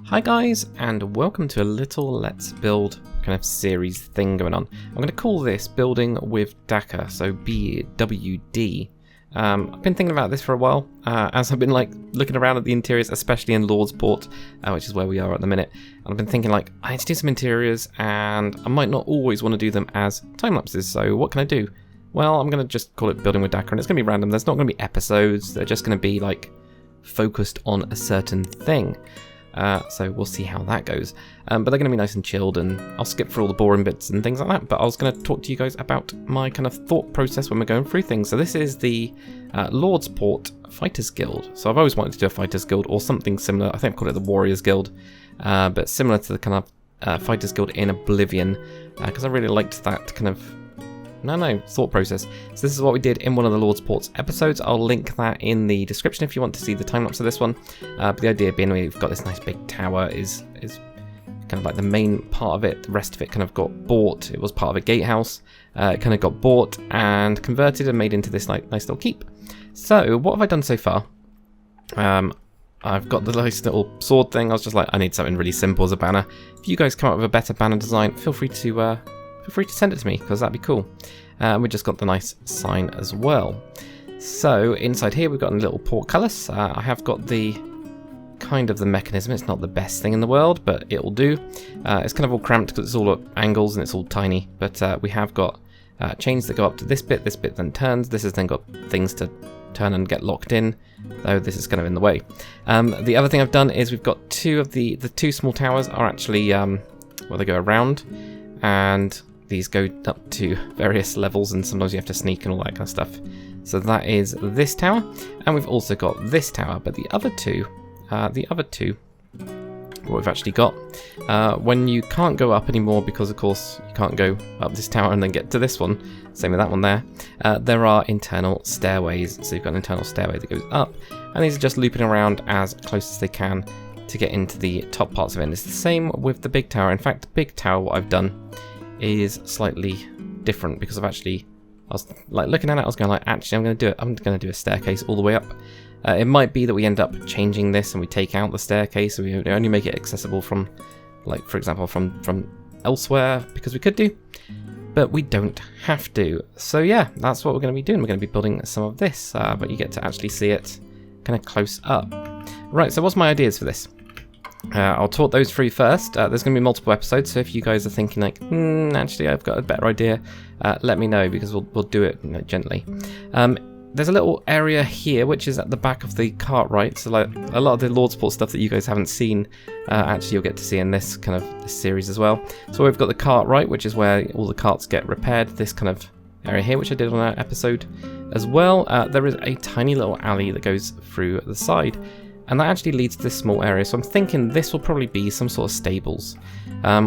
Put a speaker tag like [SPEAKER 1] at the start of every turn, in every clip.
[SPEAKER 1] Hi guys, and welcome to a little Let's Build kind of series thing going on. I'm going to call this Building with Dakr, so BWD. I've been thinking about this for a while, as I've been looking around at the interiors, especially in Lordsport, which is where we are at the minute. And I've been thinking I need to do some interiors, and I might not always want to do them as time lapses. So what can I do? Well, I'm going to just call it Building with Dakr, and it's going to be random. There's not going to be episodes. They're just going to be focused on a certain thing. So we'll see how that goes. But they're going to be nice and chilled, and I'll skip through all the boring bits and things like that. But I was going to talk to you guys about my kind of thought process when we're going through things. So this is the Lordsport Fighters Guild. So I've always wanted to do a Fighters Guild or something similar. I think I've called it the Warriors Guild, but similar to the kind of Fighters Guild in Oblivion, because I really liked that kind of thought process. So this is what we did in one of the Lordsport's episodes. I'll link that in the description if you want to see the time lapse of this one. But the idea being we've got this nice big tower is kind of like the main part of it. The rest of it kind of got bought. It was part of a gatehouse. It kind of got bought and converted and made into this nice little keep. So what have I done so far? I've got the nice little sword thing. I was just I need something really simple as a banner. If you guys come up with a better banner design, feel free to send it to me, because that'd be cool. We just got the nice sign as well. So inside here we've got a little portcullis. I have got the kind of the mechanism. It's not the best thing in the world, but it'll do. It's kind of all cramped because it's all at angles and it's all tiny. But we have got chains that go up to this bit then turns. This has then got things to turn and get locked in, though this is kind of in the way. The other thing I've done is we've got two of the two small towers are actually they go around, and these go up to various levels, and sometimes you have to sneak and all that kind of stuff. So that is this tower, and we've also got this tower. But the other two, what we've actually got, when you can't go up anymore, because of course you can't go up this tower and then get to this one, same with that one there, there are internal stairways. So you've got an internal stairway that goes up, and these are just looping around as close as they can to get into the top parts of it. And it's the same with the big tower. In fact, the big tower, what I've done is slightly different, because I was looking at it, I was going actually I'm going to do a staircase all the way up. It might be that we end up changing this and we take out the staircase, and we only make it accessible from, for example, from elsewhere, because we could do, but we don't have to. So yeah, that's what we're going to be doing. We're going to be building some of this, but you get to actually see it kind of close up. Right, so what's my ideas for this? I'll talk those through first. There's going to be multiple episodes, so if you guys are thinking actually I've got a better idea, let me know, because we'll do it gently. There's a little area here which is at the back of the cart, right? So a lot of the Lordsport stuff that you guys haven't seen, actually you'll get to see in this kind of this series as well. So we've got the cart, right, which is where all the carts get repaired. This kind of area here, which I did on that episode as well. There is a tiny little alley that goes through the side, and that actually leads to this small area. So I'm thinking this will probably be some sort of stables.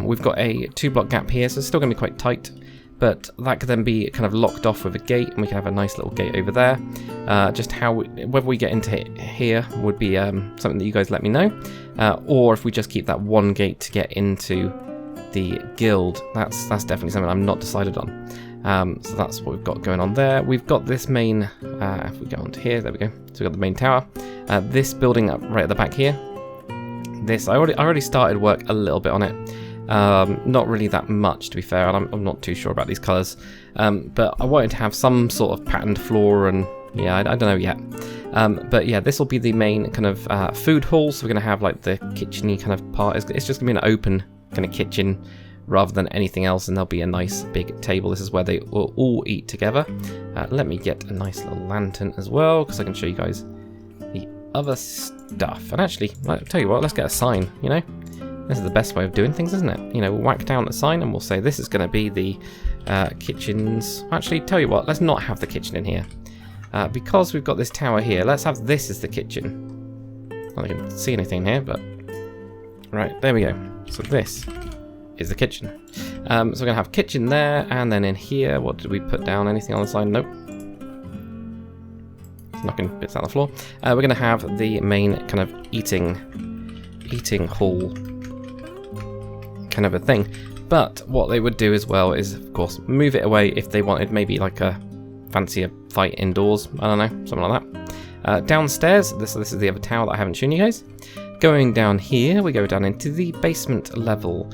[SPEAKER 1] We've got a 2-block gap here, so it's still going to be quite tight, but that could then be kind of locked off with a gate, and we can have a nice little gate over there. Just whether we get into here would be something that you guys let me know, or if we just keep that one gate to get into the guild. That's definitely something I'm not decided on. So that's what we've got going on there. We've got this main, if we go onto here, there we go. So we've got the main tower. This building up right at the back here. This, I already started work a little bit on it. Not really that much, to be fair, and I'm not too sure about these colours. But I wanted to have some sort of patterned floor, and yeah, I don't know yet. But yeah, this will be the main kind of food hall. So we're going to have the kitchen-y kind of part. It's just going to be an open kind of kitchen rather than anything else, and there'll be a nice big table. This is where they will all eat together. Let me get a nice little lantern as well, because I can show you guys the other stuff. And actually, I'll tell you what, let's get a sign, This is the best way of doing things, isn't it? We'll whack down a sign and we'll say this is going to be the kitchens. Actually, tell you what, let's not have the kitchen in here. Because we've got this tower here, let's have this as the kitchen. I don't think I can see anything here, but... Right, there we go. So this is the kitchen. So we're going to have kitchen there, and then in here, what did we put down? Anything on the side? Nope. Knocking bits out on the floor. We're going to have the main kind of eating hall kind of a thing. But what they would do as well is, of course, move it away if they wanted maybe a fancier fight indoors. I don't know, something like that. Downstairs, this is the other tower that I haven't shown you guys. Going down here, we go down into the basement level.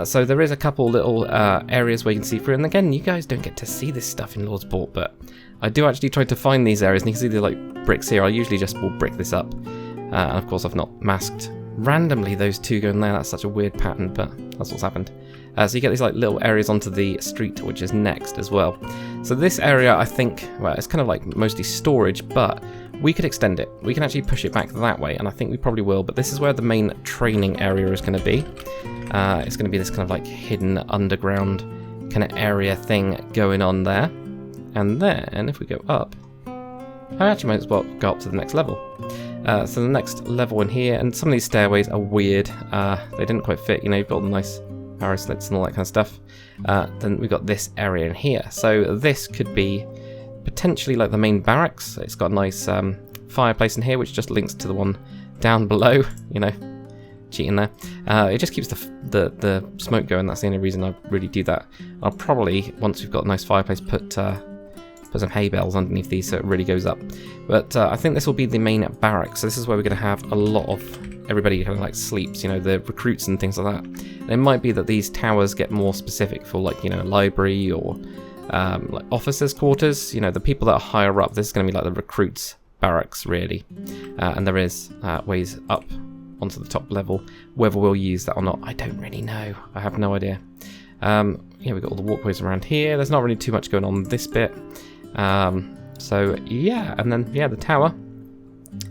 [SPEAKER 1] So there is a couple little areas where you can see through, and again, you guys don't get to see this stuff in Lordsport, but I do actually try to find these areas, and you can see the like bricks here. I usually just will brick this up, and of course I've not masked randomly those two going there. That's such a weird pattern, but that's what's happened. So you get these like little areas onto the street, which is next as well. So this area, I think, well, it's kind of like mostly storage, but we could extend it. We can actually push it back that way, and I think we probably will, but this is where the main training area is going to be. It's going to be this kind of like hidden underground kind of area thing going on there. And then if we go up, I actually might as well go up to the next level. So the next level in here, and some of these stairways are weird. They didn't quite fit, you know, you've got the nice arrow slits and all that kind of stuff. Then we've got this area in here. So this could be potentially like the main barracks. It's got a nice fireplace in here, which just links to the one down below, you know. Cheating there. It just keeps the smoke going. That's the only reason I really do that. I'll probably, once we've got a nice fireplace, put some hay bales underneath these so it really goes up. But I think this will be the main barracks. So this is where we're going to have a lot of everybody kind of like sleeps, you know, the recruits and things like that. And it might be that these towers get more specific for like, you know, a library or like officers' quarters. You know, the people that are higher up, this is going to be like the recruits' barracks really. And there is ways up onto the top level. Whether we'll use that or not, I don't really know. I have no idea. Yeah, we've got all the walkways around here. There's not really too much going on this bit. So yeah, and then yeah, the tower.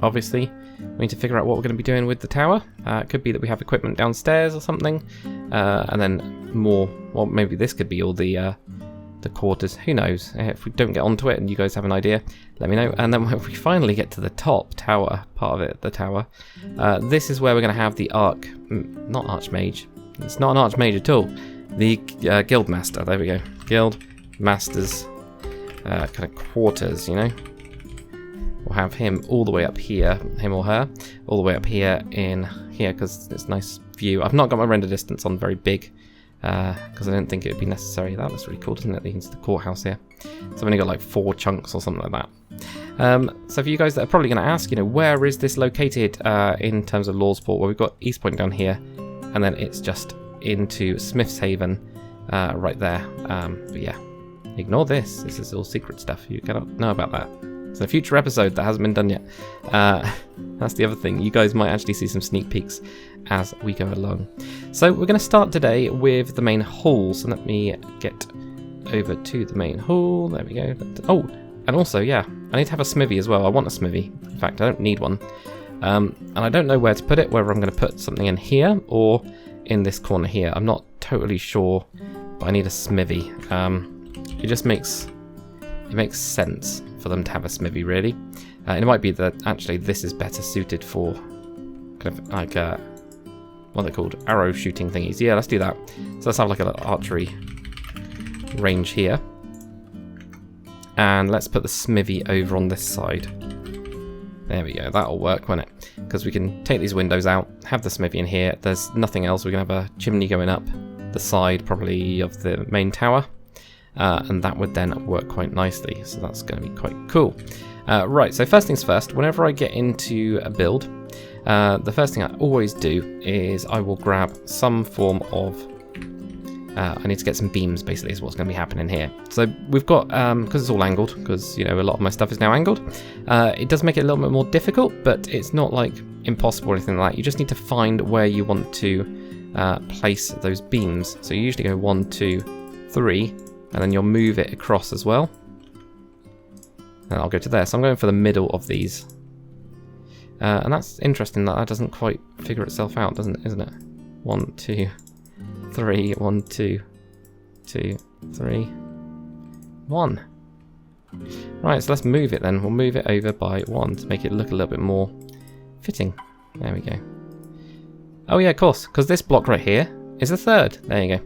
[SPEAKER 1] Obviously, we need to figure out what we're going to be doing with the tower. It could be that we have equipment downstairs or something, and then more. Well, maybe this could be all the quarters. Who knows? If we don't get onto it and you guys have an idea, let me know. And then when we finally get to the top tower part of it, the tower, this is where we're going to have the not archmage. It's not an archmage at all. The guild master. There we go. Guild master's kind of quarters. You know, we'll have him all the way up here, him or her, all the way up here in here because it's a nice view. I've not got my render distance on very big. Because I didn't think it would be necessary. That looks really cool, doesn't it? Into the courthouse here. So I've only got like 4 chunks or something like that. So for you guys that are probably going to ask, you know, where is this located in terms of Lordsport? Well, we've got East Point down here, and then it's just into Smith's Haven right there. But yeah, ignore this. This is all secret stuff. You cannot know about that. It's a future episode that hasn't been done yet. That's the other thing. You guys might actually see some sneak peeks as we go along. So we're going to start today with the main hall. So let me get over to the main hall. There we go. Oh, and also, yeah, I need to have a smithy as well. I want a smithy. In fact, I don't need one. And I don't know where to put it, whether I'm going to put something in here or in this corner here. I'm not totally sure, but I need a smithy. It just makes sense for them to have a smithy, really. And it might be that actually this is better suited for kind of like what they're called, arrow shooting thingies. Yeah, let's do that. So let's have like an archery range here. And let's put the smithy over on this side. There we go, that'll work, won't it? Because we can take these windows out, have the smithy in here. There's nothing else. We can have a chimney going up the side, probably, of the main tower. And that would then work quite nicely. So that's going to be quite cool. Right, so first things first, whenever I get into a build, the first thing I always do is I will grab some form of I need to get some beams, basically, is what's going to be happening here. So we've got, because it's all angled, because, you know, a lot of my stuff is now angled, it does make it a little bit more difficult, but it's not, like, impossible or anything like that. You just need to find where you want to place those beams. So you usually go 1, 2, 3, and then you'll move it across as well. And I'll go to there. So I'm going for the middle of these. And that's interesting that doesn't quite figure itself out, isn't it? 1, 2, 3, 1, 2, 2, 3, 1. Right, so let's move it then. We'll move it over by 1 to make it look a little bit more fitting. There we go. Oh yeah, of course, because this block right here is a third. There you go.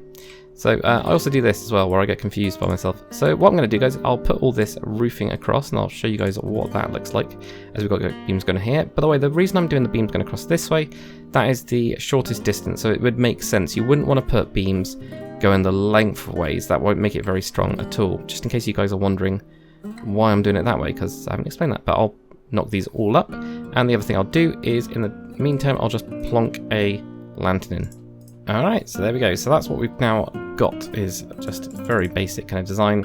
[SPEAKER 1] So I also do this as well, where I get confused by myself. So what I'm going to do, guys, I'll put all this roofing across, and I'll show you guys what that looks like, as we've got beams going here. By the way, the reason I'm doing the beams going across this way, that is the shortest distance, so it would make sense. You wouldn't want to put beams going the lengthways. That won't make it very strong at all. Just in case you guys are wondering why I'm doing it that way, because I haven't explained that. But I'll knock these all up, and the other thing I'll do is in the the meantime, I'll just plonk a lantern in. Alright, so there we go. So that's what we've now got, is just very basic kind of design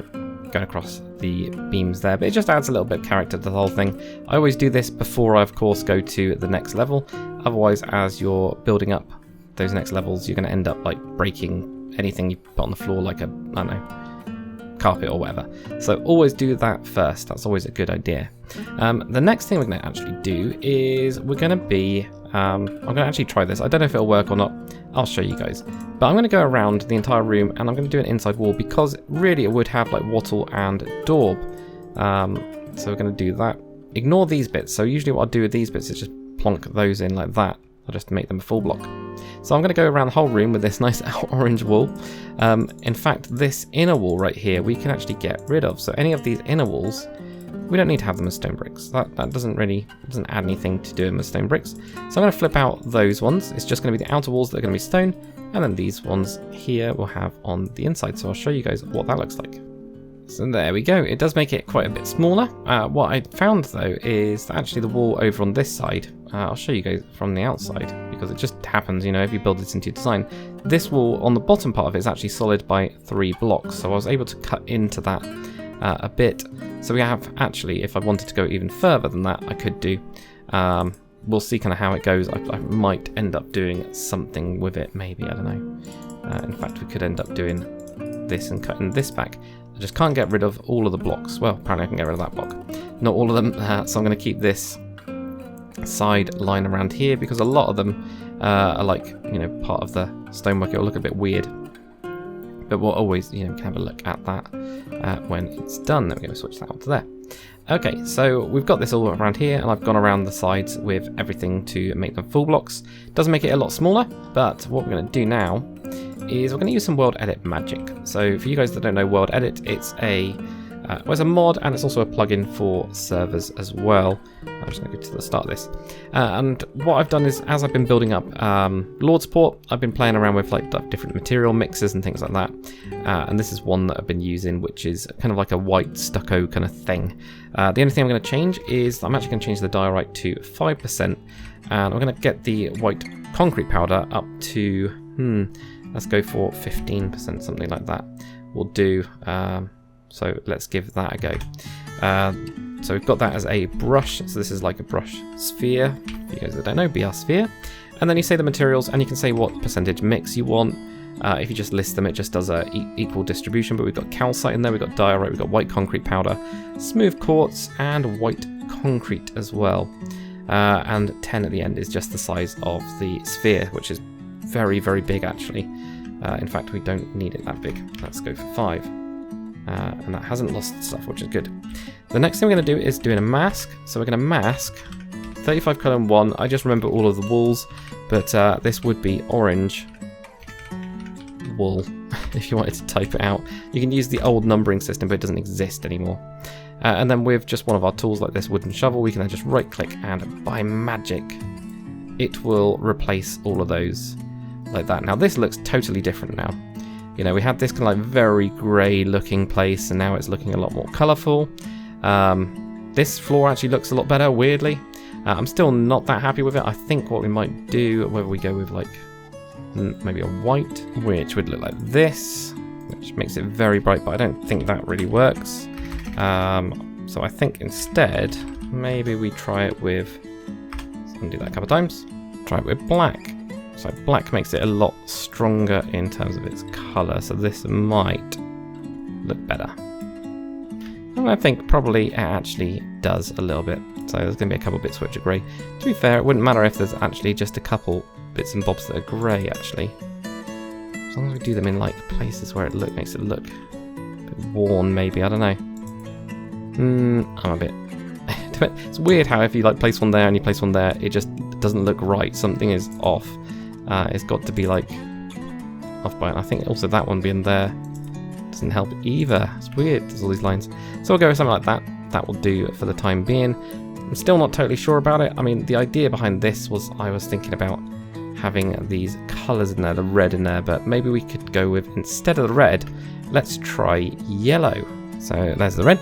[SPEAKER 1] going across the beams there. But it just adds a little bit of character to the whole thing. I always do this before I, of course, go to the next level. Otherwise, as you're building up those next levels, you're going to end up like breaking anything you put on the floor, like a, I don't know, carpet or whatever. So always do that first. That's always a good idea. The next thing we're going to actually do is we're going to be... I'm going to actually try this. I don't know if it'll work or not. I'll show you guys. But I'm going to go around the entire room and I'm going to do an inside wall because really it would have like wattle and daub. So we're going to do that. Ignore these bits. So usually what I'll do with these bits is just plonk those in like that. I'll just make them a full block. So I'm going to go around the whole room with this nice orange wall. In fact, this inner wall right here we can actually get rid of. So any of these inner walls, we don't need to have them as stone bricks. That doesn't add anything to doing with stone bricks. So I'm going to flip out those ones. It's just going to be the outer walls that are going to be stone, and then these ones here we'll have on the inside. So I'll show you guys what that looks like. So there we go. It does make it quite a bit smaller. What I found though is that actually the wall over on this side, I'll show you guys from the outside because it just happens, you know, if you build this into your design. This wall on the bottom part of it is actually solid by 3 blocks. So I was able to cut into that a bit. So we have actually, if I wanted to go even further than that, I could do. We'll see kind of how it goes. I might end up doing something with it, maybe, I don't know. In fact, we could end up doing this and cutting this back. I just can't get rid of all of the blocks. Well, apparently I can get rid of that block. Not all of them, so I'm going to keep this side line around here because a lot of them are like, you know, part of the stonework. It'll look a bit weird. But we'll always, you know, can have a look at that when it's done. Then we're going to switch that onto there. Okay, so we've got this all around here, and I've gone around the sides with everything to make them full blocks. Doesn't make it a lot smaller, but what we're going to do now is we're going to use some World Edit magic. So for you guys that don't know World Edit, it's a mod, and it's also a plugin for servers as well. I'm just going to go to the start of this. And what I've done is, as I've been building up Lordsport, I've been playing around with like different material mixes and things like that. And this is one that I've been using, which is kind of like a white stucco kind of thing. The only thing I'm going to change is I'm actually going to change the diorite to 5%. And I'm going to get the white concrete powder up to, let's go for 15%, something like that. We'll do... so let's give that a go. So we've got that as a brush. So this is like a brush sphere. For you guys that don't know, BR sphere. And then you say the materials, and you can say what percentage mix you want. If you just list them, it just does a equal distribution. But we've got calcite in there, we've got diorite, we've got white concrete powder, smooth quartz, and white concrete as well. And 10 at the end is just the size of the sphere, which is very, very big actually. In fact, we don't need it that big. Let's go for 5. And that hasn't lost stuff, which is good. The next thing we're going to do is doing a mask. So we're going to mask 35 colour and 1. I just remember all of the walls, but this would be orange wool if you wanted to type it out. You can use the old numbering system, but it doesn't exist anymore. And then with just one of our tools like this wooden shovel, we can then just right click, and by magic it will replace all of those like that. Now this looks totally different now. You know, we had this kind of like very grey looking place, and now it's looking a lot more colourful. This floor actually looks a lot better, weirdly. I'm still not that happy with it. I think what we might do, whether we go with like maybe a white, which would look like this, which makes it very bright, but I don't think that really works. So I think instead, maybe we try it with, let's undo that a couple of times, try it with black. So black makes it a lot stronger in terms of its colour, so this might look better. And I think probably it actually does a little bit. So there's going to be a couple bits which are grey. To be fair, it wouldn't matter if there's actually just a couple bits and bobs that are grey actually. As long as we do them in like places where it makes it look a bit worn maybe, I don't know. I'm a bit... It's weird how if you like place one there and you place one there, it just doesn't look right. Something is off. It's got to be like off by, I think also that one being there doesn't help either. It's weird, there's all these lines. So we'll go with something like that. That will do for the time being. I'm still not totally sure about it. I mean, the idea behind this was I was thinking about having these colours in there, the red in there, but maybe we could go with, instead of the red, let's try yellow. So there's the red,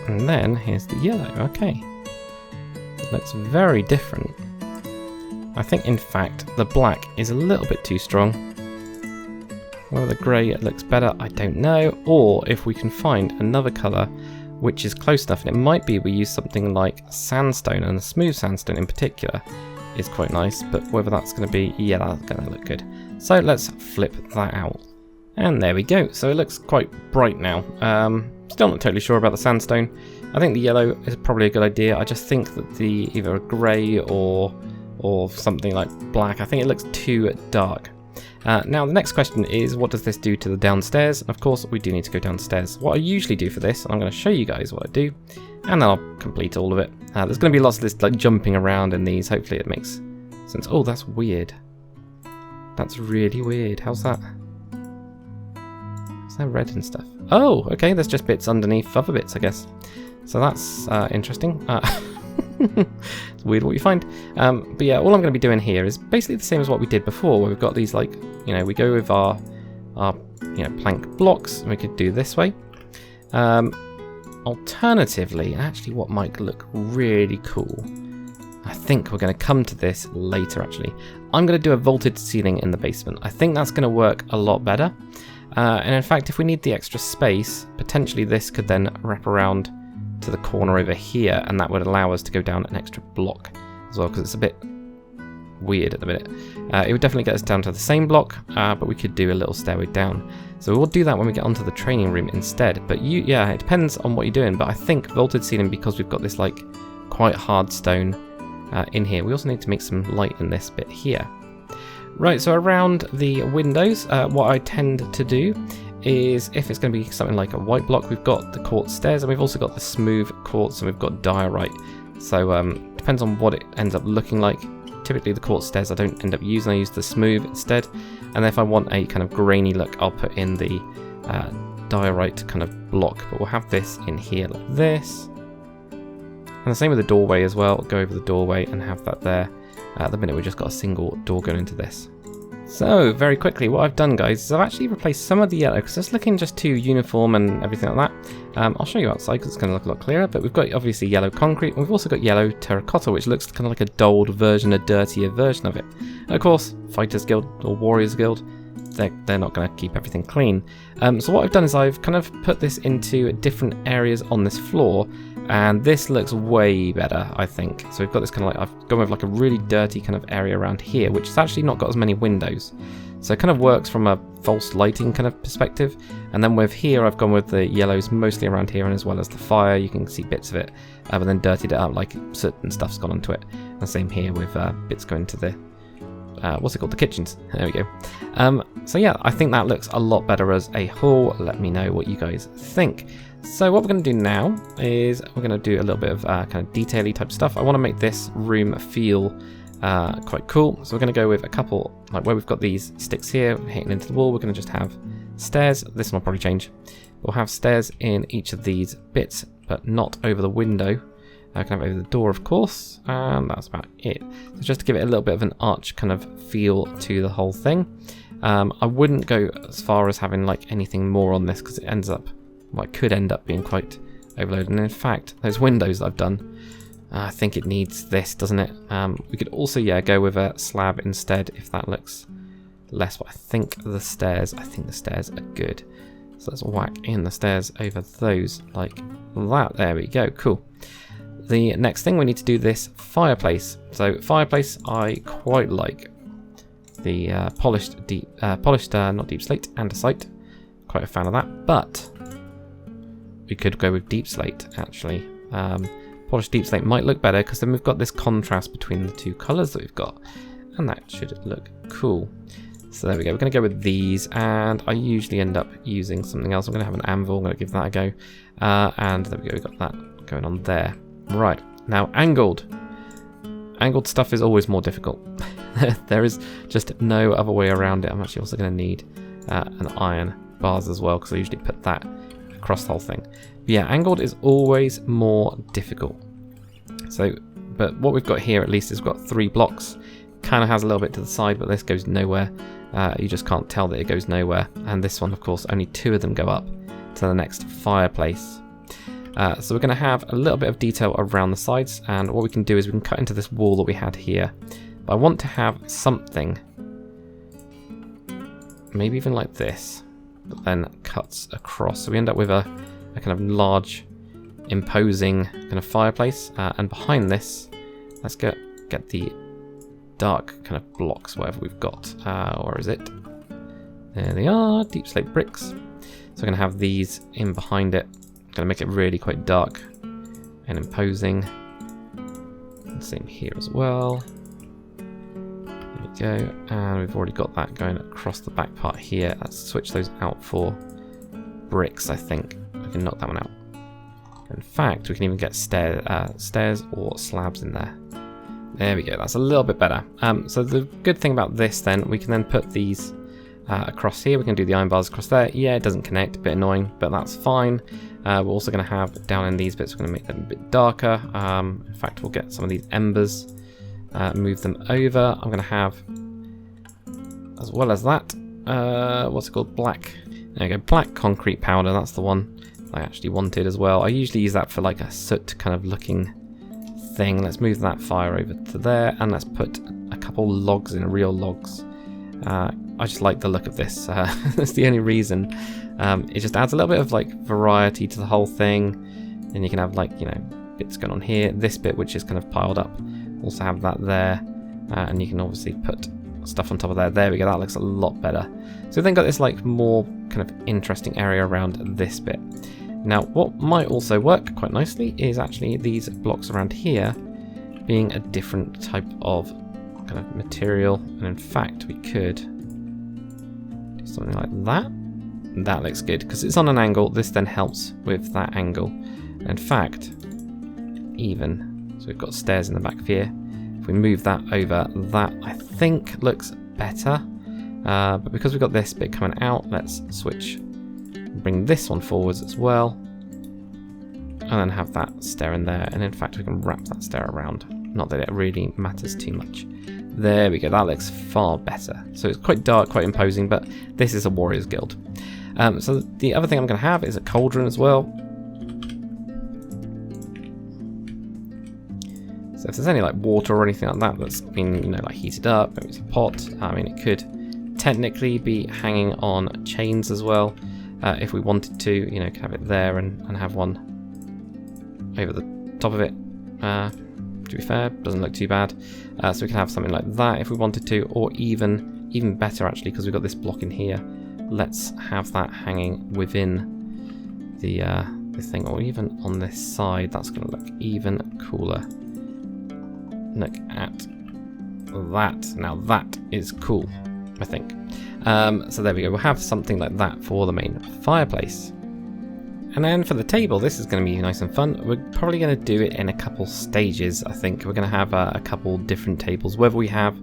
[SPEAKER 1] and then here's the yellow. Okay. It looks very different. I think, in fact, the black is a little bit too strong. Whether the grey looks better, I don't know. Or if we can find another colour which is close enough, and it might be we use something like sandstone, and the smooth sandstone in particular is quite nice, but whether that's going to be, yeah, that's going to look good. So let's flip that out. And there we go. So it looks quite bright now. Still not totally sure about the sandstone. I think the yellow is probably a good idea. I just think that the either a grey or something like black, I think it looks too dark. Now the next question is, what does this do to the downstairs? And of course we do need to go downstairs. What I usually do for this, and I'm going to show you guys what I do, and then I'll complete all of it. There's going to be lots of this like jumping around in these. Hopefully it makes sense. Oh, that's weird. That's really weird. How's that? Is that red and stuff? Oh, okay, there's just bits underneath other bits, I guess. So that's interesting. It's weird what you find. But yeah, all I'm going to be doing here is basically the same as what we did before, where we've got these, like, you know, we go with our plank blocks, and we could do this way. Alternatively, actually what might look really cool, I think we're going to come to this later actually, I'm going to do a vaulted ceiling in the basement. I think that's going to work a lot better. And in fact, if we need the extra space, potentially this could then wrap around to the corner over here, and that would allow us to go down an extra block as well, because it's a bit weird at the minute. It would definitely get us down to the same block, but we could do a little stairway down. So we'll do that when we get onto the training room instead. But yeah, it depends on what you're doing. But I think vaulted ceiling, because we've got this like quite hard stone in here. We also need to make some light in this bit here. Right, so around the windows, what I tend to do is, if it's going to be something like a white block, we've got the quartz stairs, and we've also got the smooth quartz, and we've got diorite. So depends on what it ends up looking like. Typically the quartz stairs I don't end up using, I use the smooth instead. And if I want a kind of grainy look, I'll put in the diorite kind of block. But we'll have this in here like this. And the same with the doorway as well. Go over the doorway and have that there. At the minute we've just got a single door going into this. So very quickly, what I've done, guys, is I've actually replaced some of the yellow, because it's looking just too uniform and everything like that. I'll show you outside because it's going to look a lot clearer, but we've got obviously yellow concrete, and we've also got yellow terracotta, which looks kind of like a dulled version, a dirtier version of it. And of course, Fighters Guild or Warriors Guild, they're not going to keep everything clean. So what I've done is I've kind of put this into different areas on this floor, and this looks way better, I think. So we've got this kind of like, I've gone with like a really dirty kind of area around here, which has actually not got as many windows. So it kind of works from a false lighting kind of perspective. And then with here, I've gone with the yellows mostly around here, and as well as the fire, you can see bits of it, but then dirtied it out, like certain stuff's gone onto it. And same here with bits going to the, what's it called, the kitchens. There we go. So yeah, I think that looks a lot better as a whole. Let me know what you guys think. So what we're going to do now is we're going to do a little bit of kind of detail-y type stuff. I want to make this room feel quite cool. So we're going to go with a couple, like where we've got these sticks here hitting into the wall, we're going to just have stairs. This one will probably change. We'll have stairs in each of these bits, but not over the window. I can have it over the door, of course, and that's about it. So just to give it a little bit of an arch kind of feel to the whole thing. I wouldn't go as far as having like anything more on this, because it ends up, well, it could end up being quite overloaded. And in fact, those windows that I've done, I think it needs this, doesn't it? We could also, yeah, go with a slab instead if that looks less. But I think the stairs are good. So let's whack in the stairs over those like that. There we go. Cool. The next thing, we need to do this fireplace. So fireplace, I quite like the polished not deep slate andesite. Quite a fan of that, but we could go with deep slate actually. Polished deep slate might look better, because then we've got this contrast between the two colours that we've got, and that should look cool. So there we go. We're going to go with these, and I usually end up using something else. I'm going to have an anvil. I'm going to give that a go, and there we go. We've got that going on there. Right, now angled stuff is always more difficult. There is just no other way around it. I'm actually also going to need an iron bars as well, because I usually put that across the whole thing. But yeah, angled is always more difficult. So, but what we've got here at least is we've got 3 blocks. Kind of has a little bit to the side, but this goes nowhere. You just can't tell that it goes nowhere. And this one, of course, only 2 of them go up to the next fireplace. So we're going to have a little bit of detail around the sides, and what we can do is we can cut into this wall that we had here But I want to have something, maybe even like this, that then cuts across. So we end up with a kind of large, imposing kind of fireplace. And behind this, let's get the dark kind of blocks, whatever we've got. Or is it? There they are, deep slate bricks. So we're going to have these in behind it. Going to make it really quite dark and imposing. And same here as well. There we go. And we've already got that going across the back part here. Let's switch those out for bricks, I think. I can knock that one out. In fact, we can even get stairs or slabs in there. There we go. That's a little bit better. So the good thing about this then, we can then put these across here. We can do the iron bars across there. Yeah, it doesn't connect, a bit annoying, but that's fine. We're also going to have down in these bits, we're going to make them a bit darker. In fact, we'll get some of these embers, move them over. I'm going to have, as well as that, what's it called? Black. There we go, black concrete powder. That's the one I actually wanted as well. I usually use that for like a soot kind of looking thing. Let's move that fire over to there, and let's put a couple logs in, real logs. I just like the look of this. That's the only reason. It just adds a little bit of like variety to the whole thing. And you can have like, you know, bits going on here. This bit which is kind of piled up. Also have that there. And you can obviously put stuff on top of there. There we go. That looks a lot better. So we've then got this like more kind of interesting area around this bit. Now what might also work quite nicely is actually these blocks around here being a different type of kind of material. And in fact we could do something like that. That looks good because it's on an angle. This then helps with that angle. In fact, even so we've got stairs in the back here. If we move that over, that I think looks better. But because we've got this bit coming out, let's switch. Bring this one forwards as well. And then have that stair in there. And in fact, we can wrap that stair around. Not that it really matters too much. There we go. That looks far better. So it's quite dark, quite imposing, but this is a Warriors Guild. So the other thing I'm going to have is a cauldron as well. So if there's any like water or anything like that that's been, you know, like heated up, maybe it's a pot. I mean, it could technically be hanging on chains as well. If we wanted to, you know, could have it there and have one over the top of it. To be fair, doesn't look too bad. So we can have something like that if we wanted to, or even better actually, because we've got this block in here. Let's have that hanging within the thing, or even on this side. That's going to look even cooler. Look at that. Now that is cool, I think. So there we go. We'll have something like that for the main fireplace. And then for the table, this is going to be nice and fun. We're probably going to do it in a couple stages, I think. We're going to have a couple different tables. Whether we have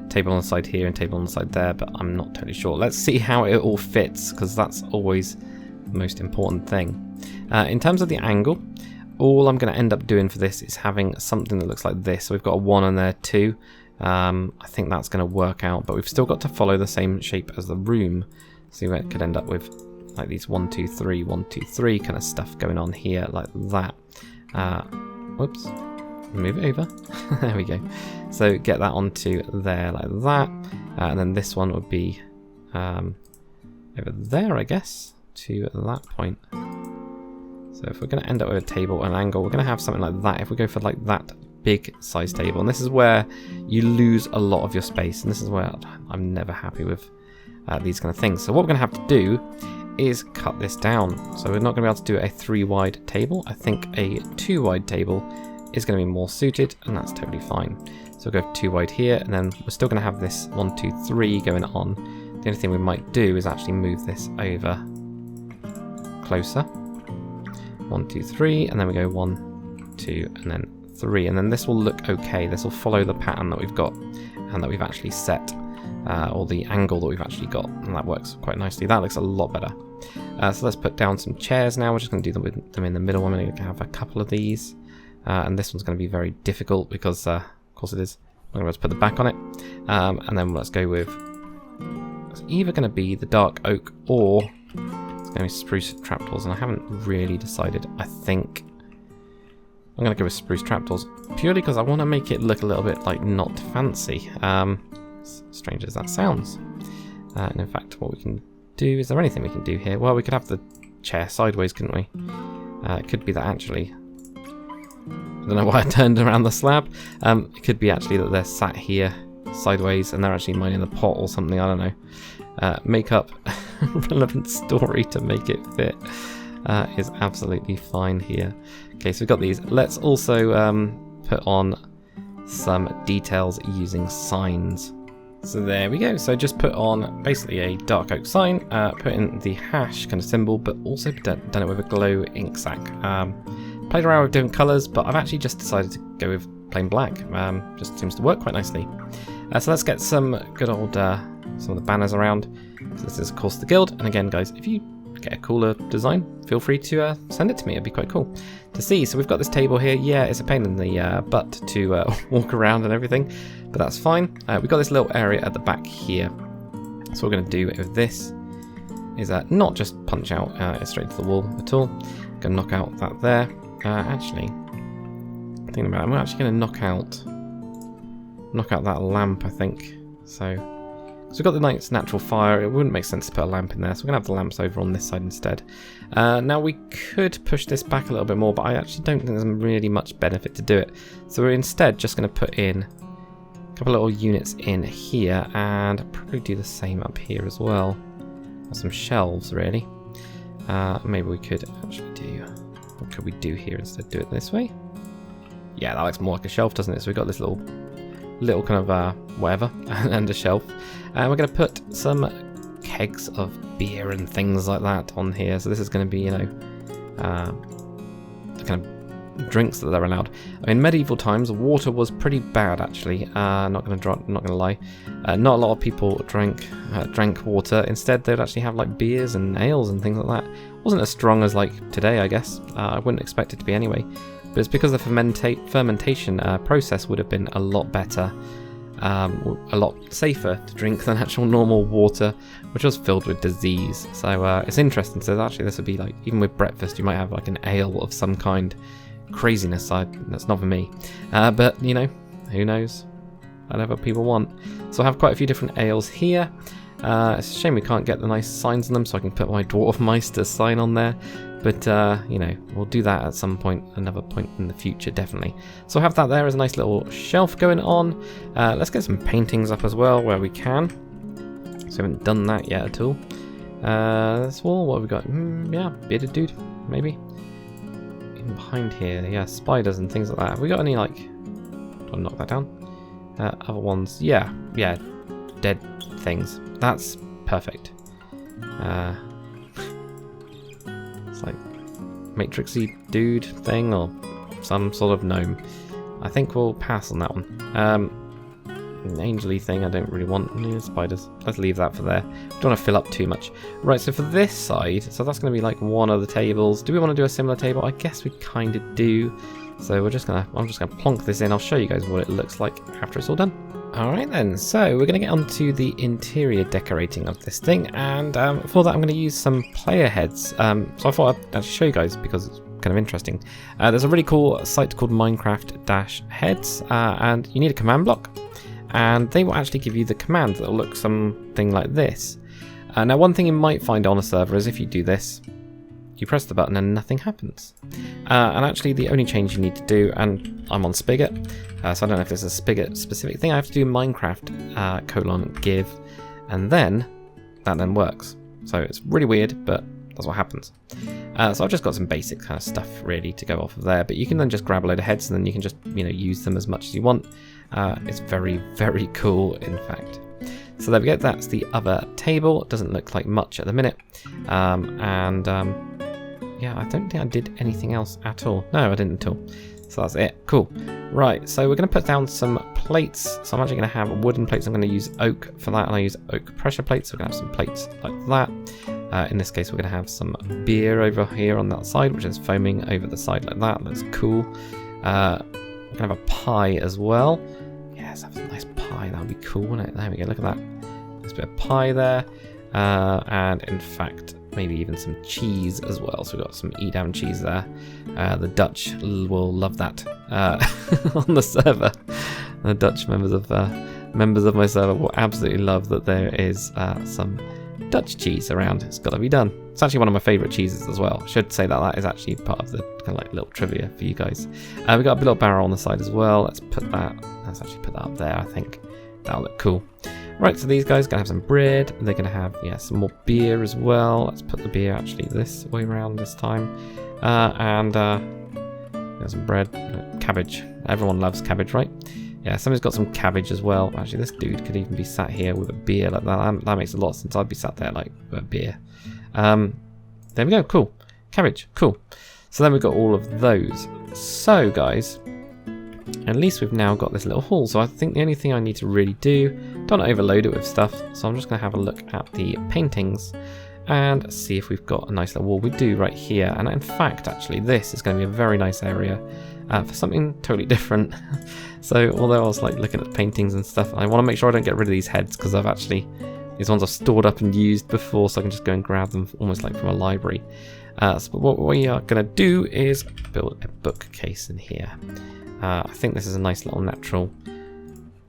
[SPEAKER 1] table on the side here and table on the side there, but I'm not totally sure. Let's see how it all fits, because that's always the most important thing. In terms of the angle, all I'm going to end up doing for this is having something that looks like this. So we've got a 1 on there too. I think that's going to work out, but we've still got to follow the same shape as the room. So we could end up with like these 1, 2, 3, 1, 2, 3 kind of stuff going on here like that. Whoops. Move it over. There we go. So get that onto there like that. And then this one would be over there, I guess, to that point. So if we're going to end up with a table and an angle, we're going to have something like that. If we go for like that big size table, and this is where you lose a lot of your space, and this is where I'm never happy with these kind of things. So what we're going to have to do is cut this down. So we're not going to be able to do a 3 wide table. I think a 2 wide table is going to be more suited, and that's totally fine. So we'll go 2 wide here, and then we're still going to have this 1, 2, 3 going on. The only thing we might do is actually move this over closer. 1, 2, 3, and then we go 1, 2, and then 3, and then this will look okay. This will follow the pattern that we've got and that we've actually set, or the angle that we've actually got, and that works quite nicely. That looks a lot better. So let's put down some chairs now. We're just going to do them with them in the middle. I'm going to have a couple of these. And this one's going to be very difficult because, of course it is. I'm going to put the back on it. And then let's go with, it's either going to be the dark oak or it's going to be spruce trapdoors. And I haven't really decided. I think I'm I'm going to go with spruce trapdoors, purely because I want to make it look a little bit like not fancy, strange as that sounds. And in fact, what we can do, is there anything we can do here? Well, we could have the chair sideways, couldn't we? It could be that actually, I don't know why I turned around the slab. It could be actually that they're sat here sideways and they're actually mining the pot or something, I don't know. Make up a relevant story to make it fit is absolutely fine here. Okay, so we've got these. Let's also put on some details using signs. So there we go. So just put on basically a dark oak sign, put in the hash kind of symbol, but also done it with a glow ink sac. Played around with different colours, but I've actually just decided to go with plain black. Just seems to work quite nicely. So let's get some good old some of the banners around. So this is of course the guild, and again guys, if you get a cooler design, feel free to send it to me. It'd be quite cool to see. So we've got this table here. Yeah, it's a pain in the butt to walk around and everything, but that's fine. We've got this little area at the back here. So what we're going to do with this is not just punch out straight to the wall at all. I'm going to knock out that there. Actually, thinking about it, I'm actually going to knock out that lamp, I think. So we've got the nice natural fire. It wouldn't make sense to put a lamp in there, so we're going to have the lamps over on this side instead. Now we could push this back a little bit more, but I actually don't think there's really much benefit to do it. So we're instead just going to put in a couple of little units in here, and probably do the same up here as well. Some shelves, really. Maybe we could actually do... What could we do here instead? Do it this way? Yeah, that looks more like a shelf, doesn't it? So we've got this little kind of whatever, and a shelf. And we're going to put some kegs of beer and things like that on here. So this is going to be, you know, the kind of drinks that they're allowed. In medieval times, water was pretty bad actually. Not going to lie. Not a lot of people drank water. Instead, they'd actually have like beers and ales and things like that. Wasn't as strong as like today, I guess. I wouldn't expect it to be anyway. But it's because the fermentation process would have been a lot better. A lot safer to drink than actual normal water, which was filled with disease. So it's interesting. So actually this would be like, even with breakfast, you might have like an ale of some kind. Craziness, that's not for me. But, you know, who knows? Whatever people want. So I have quite a few different ales here. It's a shame we can't get the nice signs on them, so I can put my Dwarfmeister sign on there. But, you know, we'll do that at some point, another point in the future, definitely. So I have that there as a nice little shelf going on. Let's get some paintings up as well, where we can. So we haven't done that yet at all. This wall, what have we got? Yeah, bearded dude, maybe. Even behind here, yeah, spiders and things like that. Have we got any, like... Do I knock that down? Other ones, yeah, dead things. That's perfect. It's like matrixy dude thing or some sort of gnome. I think we'll pass on that one. An angel-y thing I don't really want. Spiders. Let's leave that for there. Don't want to fill up too much. Right, so for this side, so that's going to be like one of the tables. Do we want to do a similar table? I guess we kind of do. So I'm just gonna plonk this in. I'll show you guys what it looks like after it's all done. Alright then, so we're going to get onto the interior decorating of this thing, and for that I'm going to use some player heads. So I thought I'd actually show you guys because it's kind of interesting. There's a really cool site called Minecraft-Heads, and you need a command block, and they will actually give you the command that will look something like this. Now one thing you might find on a server is if you do this, you press the button and nothing happens. And actually the only change you need to do, and I'm on Spigot, so I don't know if there's a Spigot specific thing, I have to do Minecraft :give, and then that then works. So it's really weird, but that's what happens. So I've just got some basic kind of stuff really to go off of there, but you can then just grab a load of heads and then you can just, you know, use them as much as you want. It's very, very cool, in fact. So there we go, that's the other table. It doesn't look like much at the minute. Yeah, I don't think I did anything else at all. No, I didn't at all. So that's it. Cool. Right, so we're going to put down some plates. So I'm actually going to have wooden plates. I'm going to use oak for that, and I use oak pressure plates. So we're going to have some plates like that. In this case, we're going to have some beer over here on that side, which is foaming over the side like that. That's cool. We're going to have a pie as well. Yes, have some nice pie. That would be cool, wouldn't it? There we go. Look at that. There's a bit of pie there. And in fact, maybe even some cheese as well. So we've got some Edam cheese there. The Dutch will love that on the server. The Dutch members of my server will absolutely love that there is some Dutch cheese around. It's got to be done. It's actually one of my favourite cheeses as well. I should say that is actually part of the kind of like little trivia for you guys. We've got a little barrel on the side as well. Let's actually put that up there. I think that'll look cool. Right, so these guys are going to have some bread. They're going to have some more beer as well. Let's put the beer actually this way around this time. And there's some bread, cabbage. Everyone loves cabbage, right? Yeah, somebody's got some cabbage as well. Actually, this dude could even be sat here with a beer like that. That makes a lot of sense. I'd be sat there like with a beer. There we go. Cool. Cabbage. Cool. So then we've got all of those. So, guys, at least we've now got this little hall. So I think the only thing I need to really do, don't overload it with stuff. So I'm just going to have a look at the paintings and see if we've got a nice little wall. We do right here. And in fact, actually, this is going to be a very nice area for something totally different. So although I was like looking at paintings and stuff, I want to make sure I don't get rid of these heads because I've actually, these ones I've stored up and used before, so I can just go and grab them almost like from a library. So what we are going to do is build a bookcase in here. I think this is a nice little natural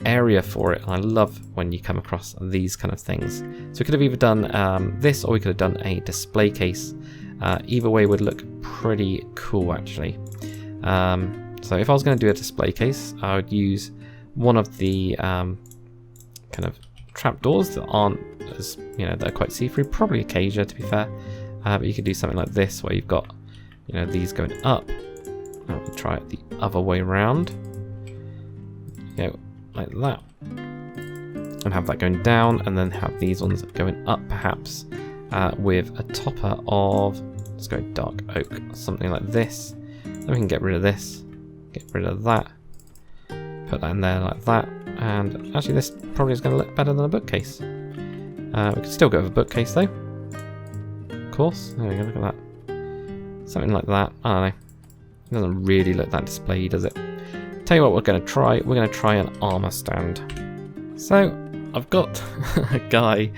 [SPEAKER 1] area for it, and I love when you come across these kind of things. So we could have either done this, or we could have done a display case. Either way would look pretty cool, actually. So if I was going to do a display case, I would use one of the kind of trapdoors that aren't as, they're quite see-through, probably Acacia to be fair. But you could do something like this where you've got, these going up. I would try it the other way around. Like that. And have that going down, and then have these ones going up perhaps with a topper of, let's go dark oak, something like this. Then we can get rid of this, get rid of that, put that in there like that, and actually this probably is going to look better than a bookcase. We could still go with a bookcase though. Of course, there we go, look at that. Something like that, I don't know. It doesn't really look that displayed, does it? Tell you what we're going to try. We're going to try an armor stand. So I've got a guy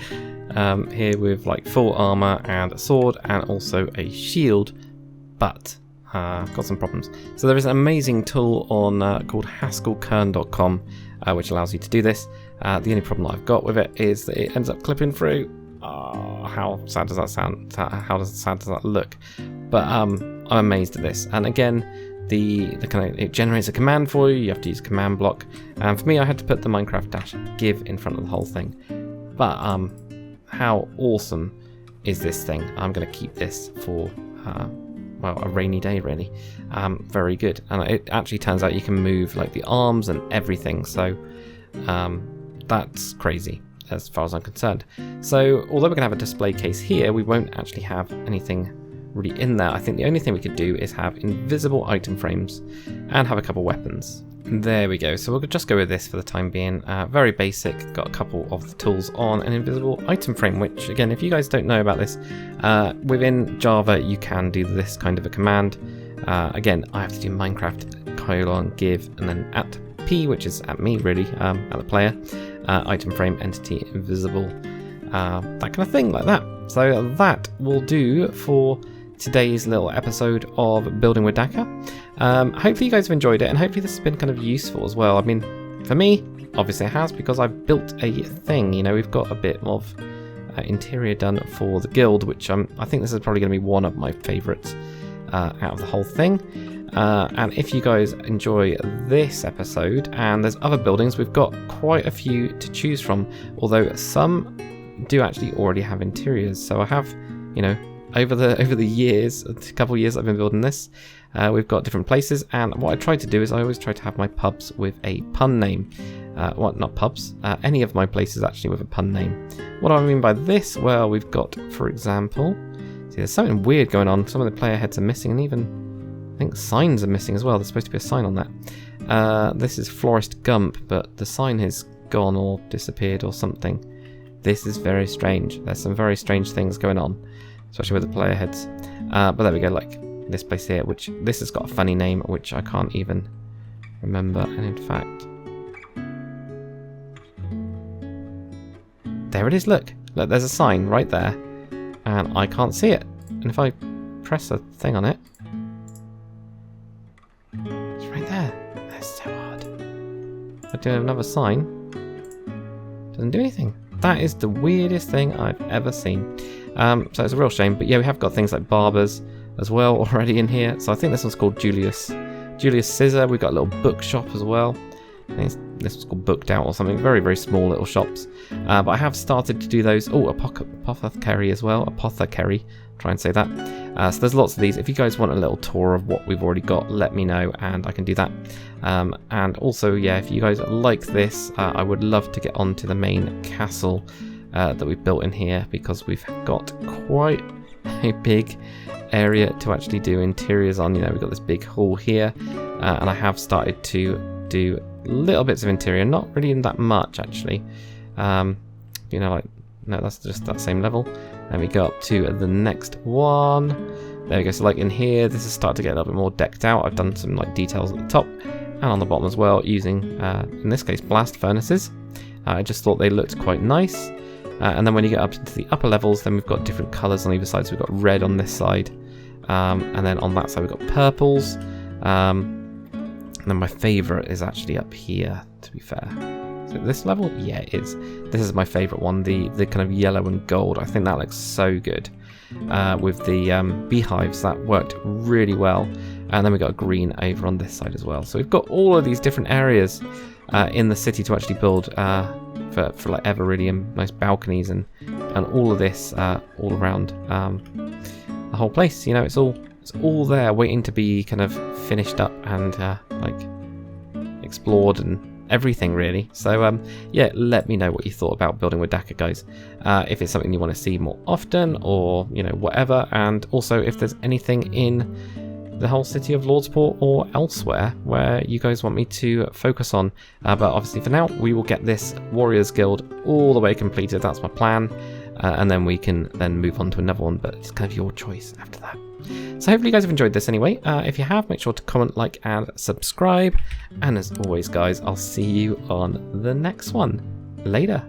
[SPEAKER 1] here with like full armor and a sword and also a shield, but I've got some problems. So there is an amazing tool on called haskellkern.com which allows you to do this. The only problem that I've got with it is that it ends up clipping through. How sad does that sound? How sad does that look? But I'm amazed at this. And again, the kind of, it generates a command for you. You have to use a command block. And for me, I had to put the Minecraft-give in front of the whole thing. But how awesome is this thing? I'm going to keep this for well, a rainy day, really. Very good. And it actually turns out you can move like the arms and everything. So that's crazy as far as I'm concerned. So although we're going to have a display case here, we won't actually have anything really in there. I think the only thing we could do is have invisible item frames and have a couple weapons. There we go. So we'll just go with this for the time being. Very basic. Got a couple of the tools on an invisible item frame, which again, if you guys don't know about this, within Java you can do this kind of a command. Again, I have to do Minecraft::give and then at P, which is at me really, at the player, item frame entity invisible, that kind of thing like that. So that will do for today's little episode of Building with Dakr. Hopefully you guys have enjoyed it, and hopefully this has been kind of useful as well. I mean, for me, obviously it has, because I've built a thing. We've got a bit of interior done for the guild, which I think this is probably going to be one of my favourites out of the whole thing. And if you guys enjoy this episode, and there's other buildings, we've got quite a few to choose from, although some do actually already have interiors. So I have, over the years, a couple of years I've been building this, we've got different places, and what I try to do is I always try to have my pubs with a pun name. Well, not pubs, any of my places actually with a pun name. What do I mean by this? Well, we've got, for example, see, there's something weird going on. Some of the player heads are missing, and even I think signs are missing as well. There's supposed to be a sign on that. This is Florist Gump, but the sign has gone or disappeared or something. This is very strange. There's some very strange things going on, especially with the player heads. But there we go, like this place here, which this has got a funny name, which I can't even remember. And in fact, there it is. Look, there's a sign right there. and I can't see it. And if I press a thing on it, it's right there. That's so odd. If I do another sign, doesn't do anything. That is the weirdest thing I've ever seen. So it's a real shame. But yeah, we have got things like barbers as well already in here. So I think this one's called Julius Scissor. We've got a little bookshop as well. I think this was called Booked Out or something. Very, very small little shops. But I have started to do those. Oh, apothecary as well. Apothecary. Try and say that. So there's lots of these. If you guys want a little tour of what we've already got, let me know and I can do that. And also, yeah, if you guys like this, I would love to get onto the main castle that we've built in here, because we've got quite a big area to actually do interiors on. You know, we've got this big hall here, and I have started to do little bits of interior, not really in that much actually. You know, like, no, that's just that same level. Then we go up to the next one. There we go. So like in here, this has started to get a little bit more decked out. I've done some like details at the top and on the bottom as well, using in this case blast furnaces. I just thought they looked quite nice. And then when you get up into the upper levels, then we've got different colours on either side. So we've got red on this side, and then on that side we've got purples. And then my favourite is actually up here, to be fair. So this level, yeah, it is. This is my favourite one, the kind of yellow and gold. I think that looks so good with the beehives. That worked really well. And then we've got green over on this side as well. So we've got all of these different areas in the city to actually build for like Everillium, nice balconies and all of this all around the whole place. You know, it's all there waiting to be kind of finished up and like explored and everything really. So yeah, let me know what you thought about Building with Dakr, guys. If it's something you want to see more often, or you know, whatever. And also if there's anything in the whole city of Lordsport or elsewhere where you guys want me to focus on. But obviously for now, we will get this Warriors Guild all the way completed. That's my plan. And then we can then move on to another one, but it's kind of your choice after that. So hopefully you guys have enjoyed this anyway. If you have, make sure to comment, like, and subscribe. And as always, guys, I'll see you on the next one. Later.